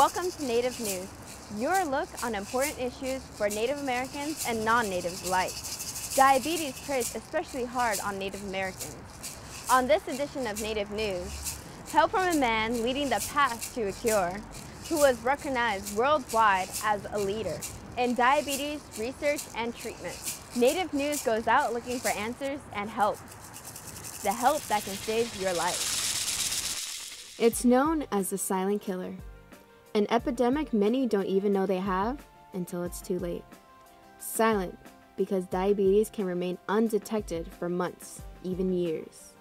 Welcome to Native News, your look on important issues for Native Americans and non-natives alike. Diabetes hits especially hard on Native Americans. On this edition of Native News, hail from a man leading the path to a cure, who was recognized worldwide as a leader in diabetes research and treatment. Native News goes out looking for answers and help. The help that can save your life. It's known as the silent killer. An epidemic many don't even know they have until it's too late. Silent because diabetes can remain undetected for months, even years.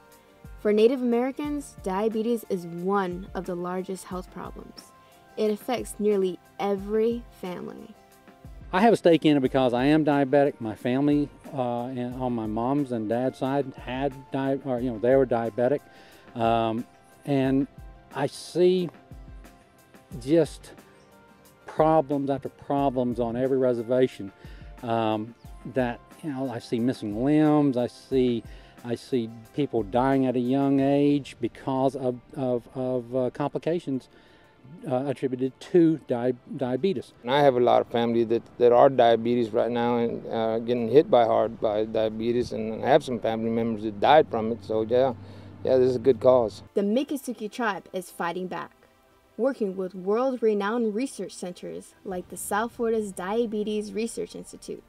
For Native Americans, diabetes is one of the largest health problems. It affects nearly every family. I have a stake in it because I am diabetic. My family on my mom's and dad's side had they were diabetic, and I see just problems after problems on every reservation. That I see missing limbs. I see people dying at a young age because of complications attributed to diabetes. And I have a lot of family that are diabetes right now and getting hit by diabetes, and I have some family members that died from it. So yeah, this is a good cause. The Miccosukee tribe is fighting back, working with world-renowned research centers like the South Florida's Diabetes Research Institute.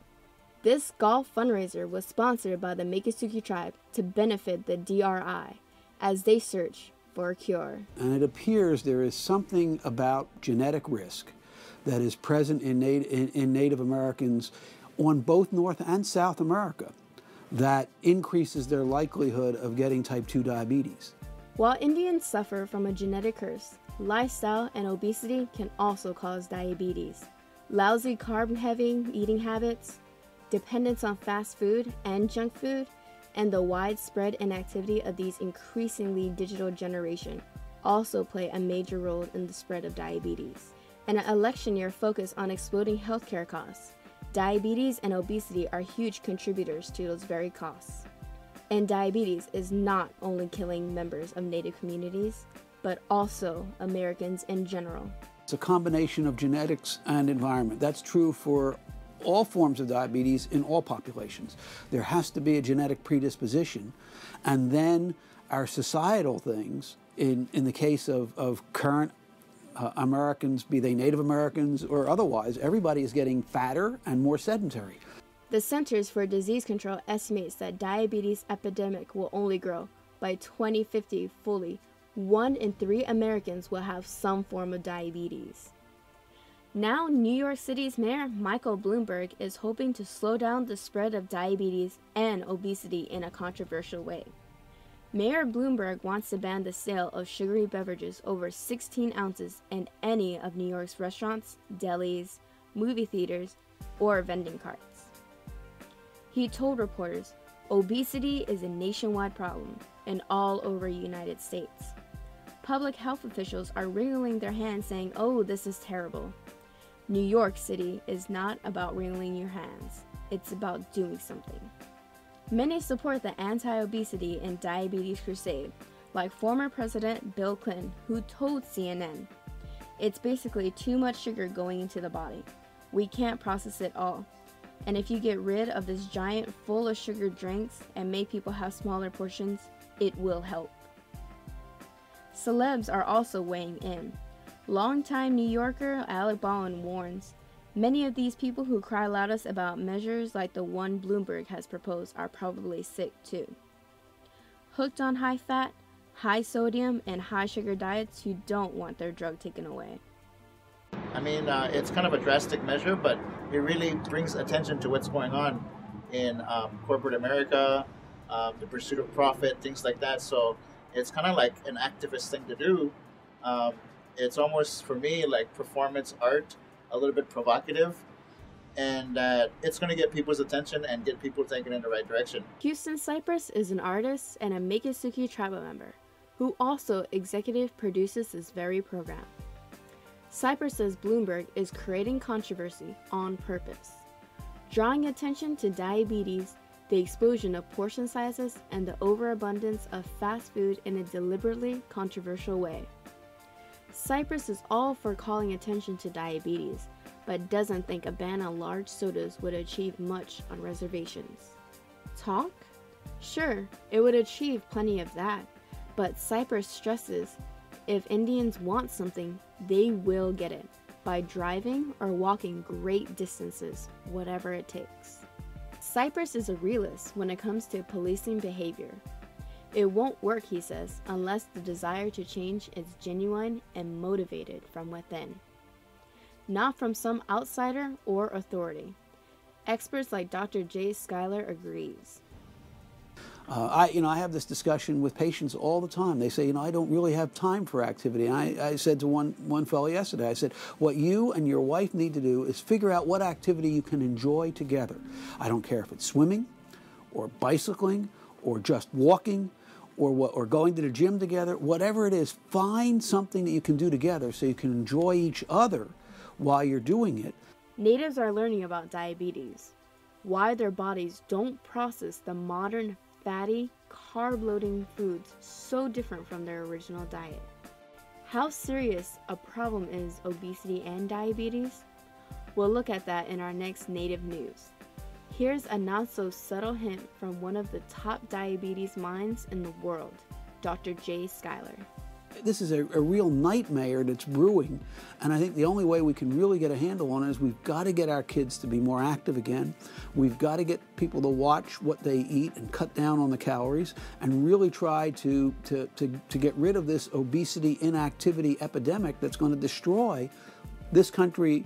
This golf fundraiser was sponsored by the Miccosukee tribe to benefit the DRI as they search for a cure. And it appears there is something about genetic risk that is present in Native Americans on both North and South America that increases their likelihood of getting type 2 diabetes. While Indians suffer from a genetic curse, lifestyle and obesity can also cause diabetes. Lousy carb-heavy eating habits, dependence on fast food and junk food, and the widespread inactivity of these increasingly digital generation also play a major role in the spread of diabetes. And an election year focused on exploding healthcare costs, diabetes and obesity are huge contributors to those very costs. And diabetes is not only killing members of Native communities, but also Americans in general. It's a combination of genetics and environment. That's true for all forms of diabetes in all populations. There has to be a genetic predisposition, and then our societal things, in the case of current Americans, be they Native Americans or otherwise, everybody is getting fatter and more sedentary. The Centers for Disease Control estimates that diabetes epidemic will only grow. By 2050 fully, 1 in 3 Americans will have some form of diabetes. Now, New York City's Mayor Michael Bloomberg is hoping to slow down the spread of diabetes and obesity in a controversial way. Mayor Bloomberg wants to ban the sale of sugary beverages over 16 ounces in any of New York's restaurants, delis, movie theaters, or vending carts. He told reporters, obesity is a nationwide problem and all over the United States. Public health officials are wringing their hands saying, "Oh, this is terrible." New York City is not about wringing your hands. It's about doing something. Many support the anti-obesity and diabetes crusade, like former President Bill Clinton, who told CNN, "It's basically too much sugar going into the body. We can't process it all. And if you get rid of this giant full of sugar drinks and make people have smaller portions, it will help." Celebs are also weighing in. Longtime New Yorker Alec Baldwin warns, many of these people who cry loudest about measures like the one Bloomberg has proposed are probably sick too. Hooked on high fat, high sodium, and high sugar diets who don't want their drug taken away. I mean, it's kind of a drastic measure, but it really brings attention to what's going on in corporate America, the pursuit of profit, things like that. So it's kind of like an activist thing to do. It's almost, for me, like performance art, a little bit provocative, and it's going to get people's attention and get people thinking in the right direction. Houston Cypress is an artist and a Miccosukee tribal member, who also executive produces this very program. Cypress says Bloomberg is creating controversy on purpose, drawing attention to diabetes, the explosion of portion sizes, and the overabundance of fast food in a deliberately controversial way. Cyprus is all for calling attention to diabetes, but doesn't think a ban on large sodas would achieve much on reservations. Talk? Sure, it would achieve plenty of that, but Cyprus stresses if Indians want something, they will get it, by driving or walking great distances, whatever it takes. Cyprus is a realist when it comes to policing behavior. It won't work, he says, unless the desire to change is genuine and motivated from within, not from some outsider or authority. Experts like Dr. Jay Schuyler agrees. I have this discussion with patients all the time. They say, I don't really have time for activity. And I said to one fellow yesterday, I said, what you and your wife need to do is figure out what activity you can enjoy together. I don't care if it's swimming or bicycling or just walking or going to the gym together, whatever it is, find something that you can do together so you can enjoy each other while you're doing it. Natives are learning about diabetes, why their bodies don't process the modern fatty, carb-loading foods so different from their original diet. How serious a problem is obesity and diabetes? We'll look at that in our next Native News. Here's a not-so-subtle hint from one of the top diabetes minds in the world, Dr. Jay Schuyler. This is a real nightmare that's brewing, and I think the only way we can really get a handle on it is we've got to get our kids to be more active again. We've got to get people to watch what they eat and cut down on the calories and really try to get rid of this obesity inactivity epidemic that's going to destroy this country